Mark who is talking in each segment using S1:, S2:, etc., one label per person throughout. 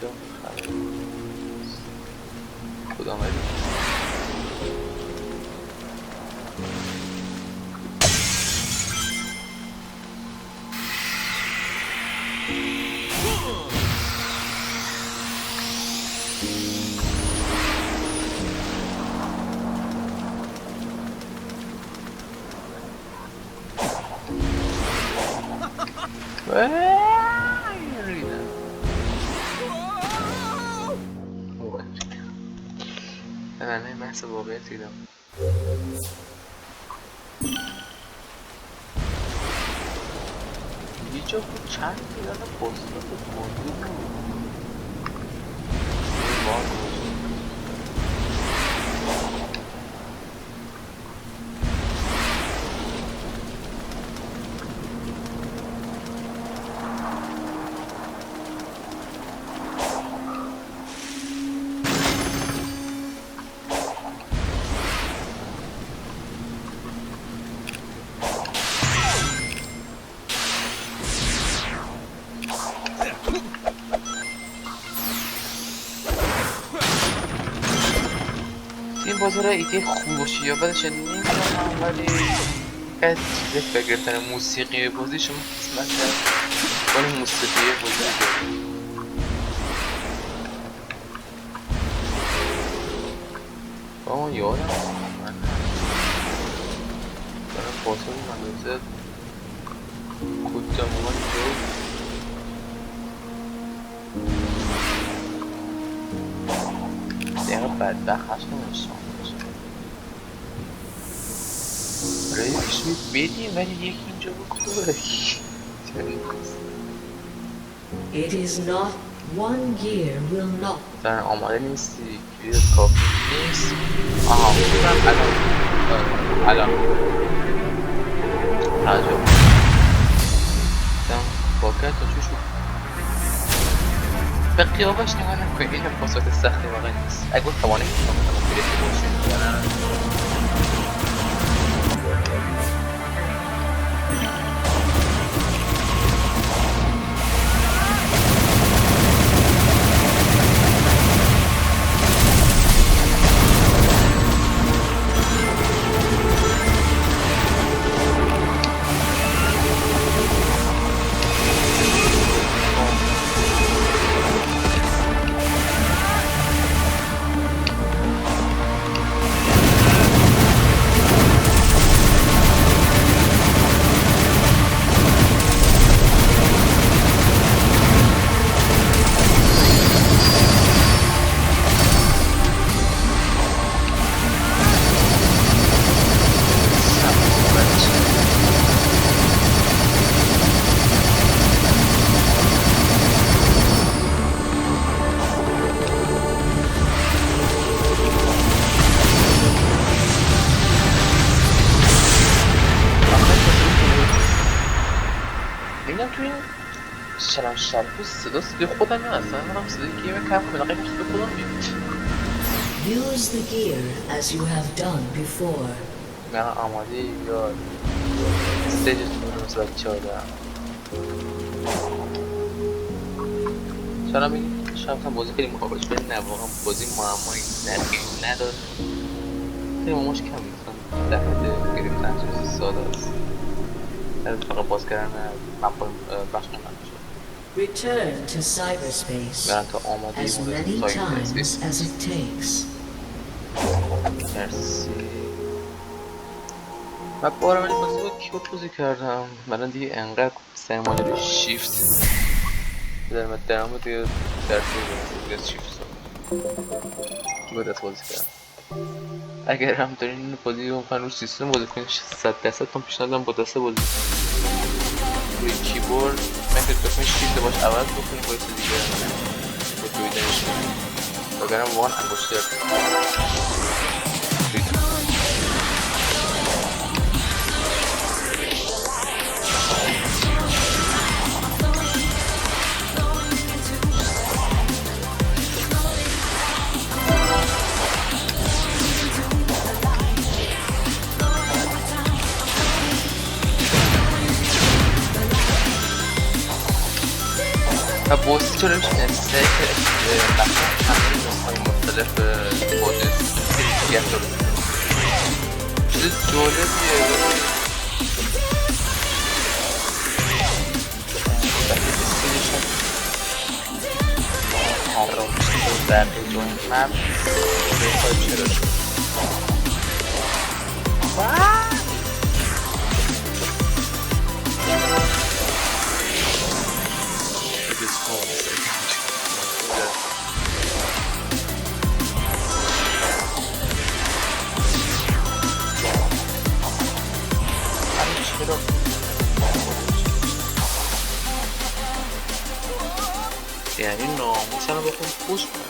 S1: اینجا کدام ولی نه محصه واقعیت دیدم یه جا بود چند میدن پستات موضوع این بازار ایده خوب باشه یا بدش نمیدونم ولی از چیزی که گرفتن موسیقی بازی شما قسمت کرد کنی موسیقی بازی داریم با من یادم من دارم پاسون مدرسه کجا مومن جو دیگه بدبخت هست نمیستان رایش می بدیم ولی یکی اینجا بکنه
S2: It is not one year will not.
S1: در آماده نیستی که کافی نیست آها بودم الان راجع دم باکت تا چو شد به قیابش نگاه نکنید این پاسات سختی واقعا نیست اگه توانه که شما گرفته باشید سلام شرفو صدای خودم یا اصلا منم صدای گیم کم کنم قیمت صدای خودم میاد
S2: Use the gear as you have done before.
S1: من آماده یا استیجتون رو مثلا بچه ها دارم چرا میگی شاید هم بازی خیلی مقابلش بری نه واقعا بازی معمایی نداره خیلی ماماش کم میتونم در حد گرفتن چیزی ساده است در فقط باز کردن مپای بخش نمید
S2: Return to cyberspace as many times as it takes.
S1: مرسی من بار اولی بازی با کیوت بازی کردم من دیگه انقدر سرمایه رو شیفت درم دیگه در طول شیفت با دست بازی کردم اگر هم دارین این بازی رو میخواین رو سیستم بازی کنین 100% من پیشنهادم با دسته بازی روی کیبورد من که بکنین شیفت باش عوض بکنین باید دیگه با دویدنش وگرم واقعا انگشتر بوستی چرا میشه نمیسته هدف خودت دیگه تو چیز جالبیه هر راست شد در جوین مپ بخواد چرا شد یعنی ناموسن رو بخون پوش کنم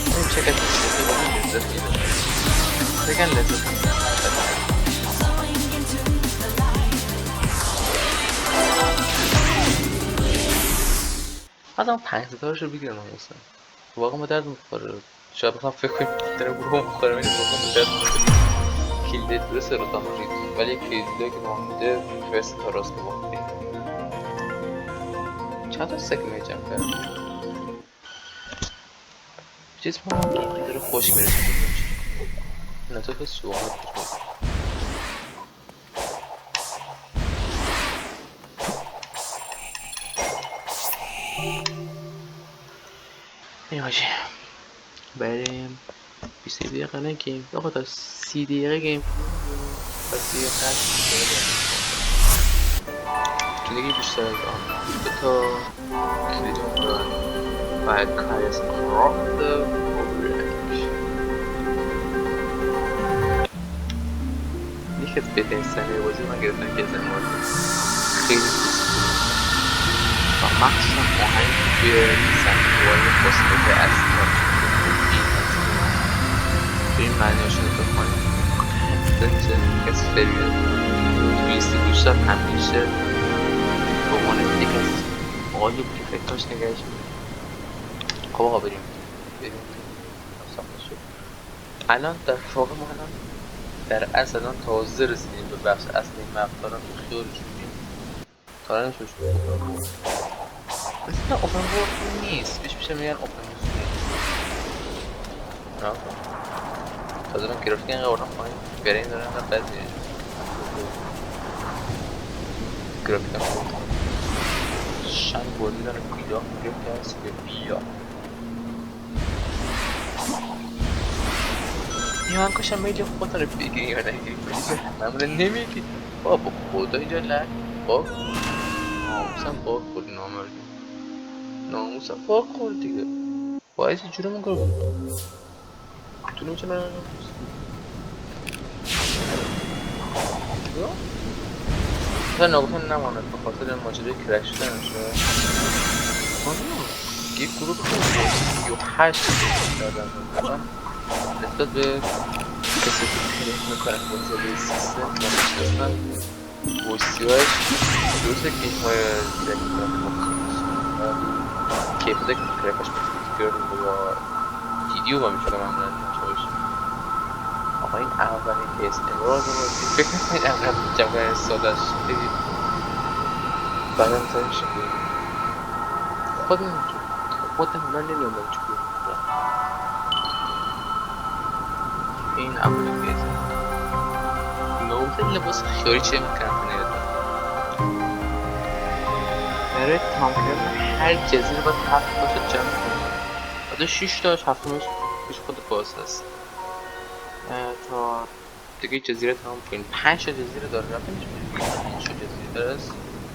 S1: این چقدر چیزی باید لذت میده بگن لذت میده آدم 5 ستارش رو بگیرن ناموسن واقعا ما درد میخوره شاید بخوام فکر کنیم داره گروه مخوره میگه واقعا درد میخوره کلید درست رو تا مرید ولی کلیدی که ما میده فرست تا راست باقی چند تا سکمه جمع کرد چیز ما داره خوش میرسه نطفه سوالات بشون این باشه بریم 20 دقیقه نه گیم آقا تا 30 دقیقه گیم تا 30 دقیقه چون دیگه بیشتر از آن دو تا کلیدون دارن باید کاری از کرافت یکی از بهترین صحنه بازی من گرفتم که از این مورد خیلی دوست و مخصوصا آهنگ توی صحنه وارد قسمت اصلی به این معنی هاشون رو بخواهیم دنچه کسی فریده تویستی گوشتم همیشه به عنوان یک از آقایی بود که فکرهاش نگهش میده خب آقا بریم الان در واقع ما الان در اصل الان تازه رسیدیم به بخش اصلی مقدارم تو خیال شدیم تا الان شد مثل اوپن ورد نیست بیش میگن اوپن ورد تازه من گرافیک اینقدر آوردم پایین برای این داره اینقدر بد میره گرافیک هم خوب شنگ بردی داره بیداه میگه که هست که بیا یا من کشم میلی خود داره بگیری یا نگیری من نمیگی بابا خدا اینجا لک باگ ناموسم باگ خورد نامردی ناموسم باگ خورد دیگه باید این جوره من کنم تو نمیشه من مثلا ناگفتن نماند به خاطر ماجرای کرک شدنشه یک گروه خود 38 دادن مثلا نسبت به کسی که کرک میکنن بازده سیستم و میشترسن بوستیواش درسته که این های کرک میکنن کیفته که کرکش میکنن با ویدیو با میشه من آقا این اولین کیس امروز رو فکر نکنید اول جمعه سادش خیلی بدن تایی شکلی خودم من نمیدونم چکلی این اولین کیس نوزه لباس خیاری چه میکنم نیدم برای تمام کردن هر جزیره باید 7 باشه جمع کنم بعد 6 تاش 7 پیش خود باز هست تا دیگه جزیره تمام کنیم 5 تا جزیره داره رفتنش میشه 5 تا جزیره داره است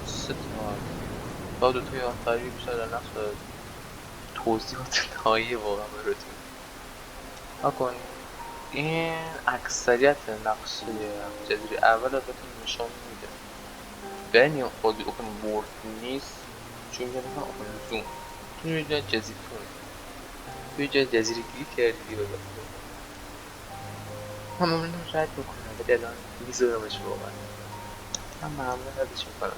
S1: 3 تا 2 تا آخری بیشتر در نقص توضیحات نهایی واقعا براتون اکن این اکثریت نقشه جزیره اول بهتون نشان میده بین خودی اوپن ورد نیست چون میگه مثلا اوپن زوم چون میگه جزیره توی جزیره گیری کردی بگم من ممنون رد میکنم ولی الان میذارمش واقعا من ممنون ردش میکنم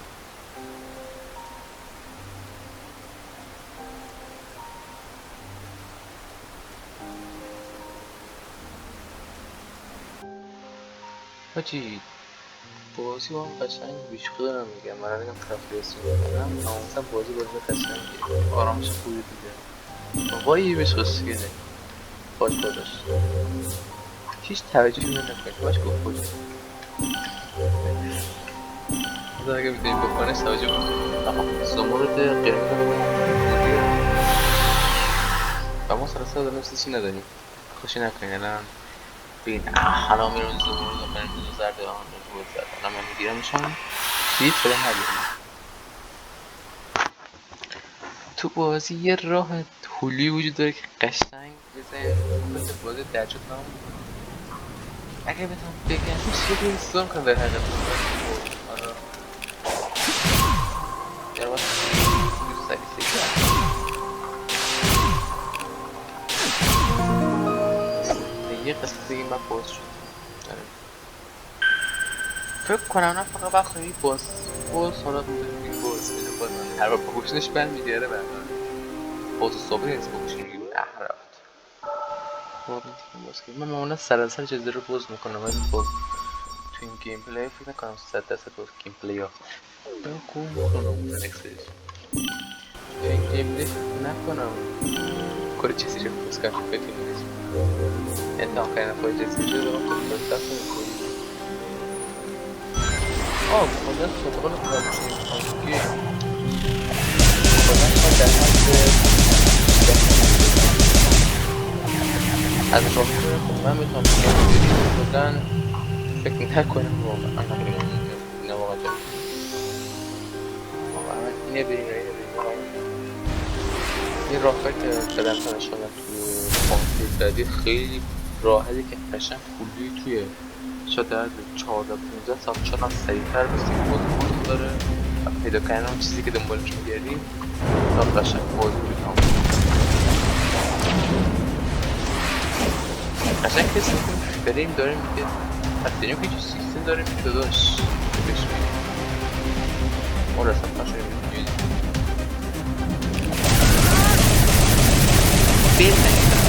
S1: حاجی بازی با هم قشنگ بیش خودم میگم من نمیگم تفریحی کنم اما مثلا بازی قشنگی آرامش خوبی دیگه وای بهش خوشگله باش خودش هیچ توجهی نکنید باش گفت خودش مثلا اگه میتونیم بکنش توجه کنید آها زمرد قرمز و ما سرسه دارم چیزی نداریم خوشی نکنید الان ببین حالا میرون زمرد و قرمز زرد آن رو بود زرد الان من میگیرمشون هیچ فلان نداریم تو بازی یه راه هولی وجود داره که قشنگ بزنید مثل بازی درجات نام اگه بتونم بگم هیچ یه دوستان کنم در حقیقت آره یه وقت دوست سریسی یه قسمت دیگه من باز شد فکر کنم نه فقط وقت این باز حالا بودیم باز هر وقت بگوشنش بند میگره بند باز صبح نیست بگوشن میگه رفت من معمولا سراسر چیزی رو باز میکنم ولی خب تو این گیم پلی فکر نکنم 100% باز گیم پلی ها من خوب میکنم اون اکسپریش تو این گیم پلی فکر نکنم کار چیزی رو باز کنم فکر نیست انتقام کنم کار چیزی رو باز کنم خدا سبقال کارشون خدا در حد از راه من میتونم بودن فکر نکنم واقعا نه واقعا اینه بریم این راه که قدم نشانم تو پانسی بعدی خیلی راحتی که قشنگ کلی توی شاید در 14-15 ساعت چقدر سریع‌تر بسید بازی داره و پیدا کردن اون چیزی که دنبالش میگردیم تا قشنگ بازی بکنم قشنگ کسی میکنیم بریم داریم میگه حتی که چیز سیستم داریم میگه داداش بهش میگه اون رسم قشنگ میگه بیل نگیدم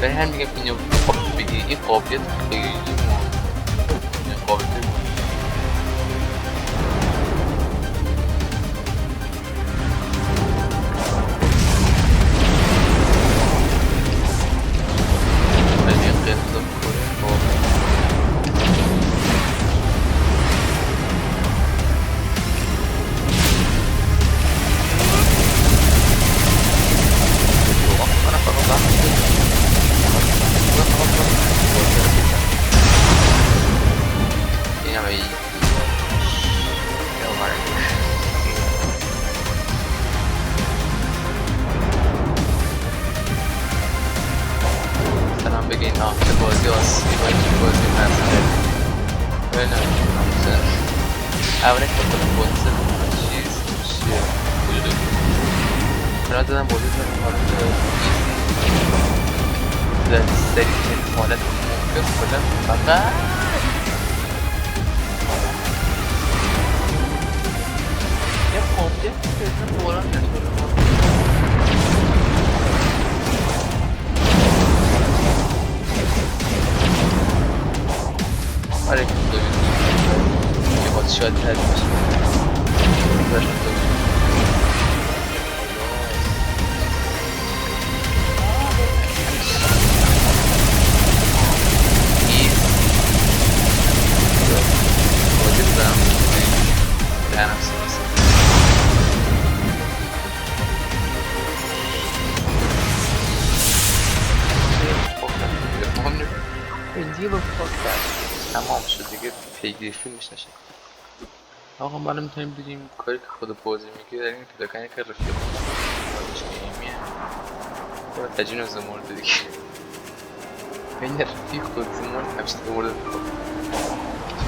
S1: برای هم میگم اینو بگی این قابلیت خیلی این قابلیت ولی قیمت بکنه اولا که خودم بودسه چیز چیه وجود برای دادم بودی کنم حالت در سریع حالت ممکن کنم فقط یه قابلیت که بوران نشده آره که دوید شاید تر باشه بازی بودم دهنم سیست دیگه با پاک تمام شد دیگه پیگیری فیلمش نشد آقا ما میتونیم بگیم کاری که خود بازی میگه در این پیدا کنی که رفیق بازیش نیمیه باید تجین و زمورد دیگه بین رفیق خود زمورد همیشه زمورد بخور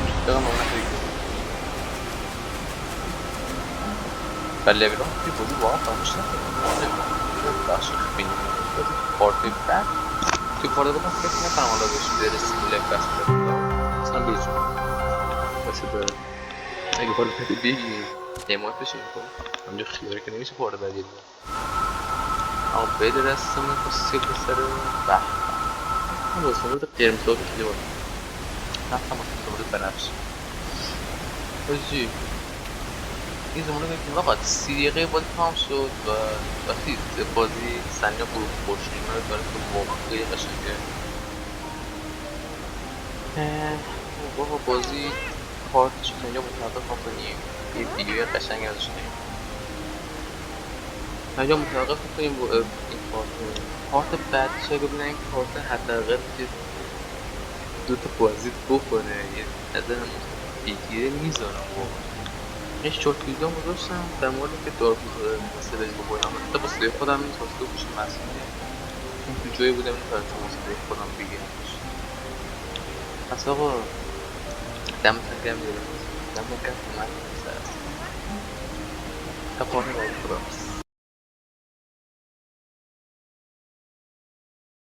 S1: رفیق ما نخیلی و لیبل ها توی بازی واقعا فراموش نکنیم بخش بینیم بازی پارتی بعد توی پارتی بودم فکر نکنم حالا بهش برسیم لیب بس اصلا بیزون بسی داره اگه پارت بعدی بگیم امات بشیم خب همجا خیاره که نمیشه پارت بعدی آبه دستمون خواستی پسر به من واسه مورد قرمز آبی که دیوار رفتم واسه مورد بنفش حاجی این زمانه بگیم آقا 30 دقیقه بازی تمام شد و وقتی بازی سنیا گروه خوشنیمه رو داره که واقعا خیلی قشنگه بابا بازی کارتش رو اینجا متوقف کنیم یه ویدیوی قشنگ ازش کنیم اینجا متوقف کنیم این کارت بعدش اگه بودن این کارت حداقل که دوتا بازی بکنه یه نظر بگیره میذارم واقعا یه شورت ویدیو هم گذاشتم در مورد که دارکوز مسئله بکنم حتی با صدای خودم این توسطه بشه مسئله چون تو جایی بودم این کارت مسئله خودم بگیرمش پس آقا دمتون گرم دیدم دمتون گرم که من سر تا پارت باید خدا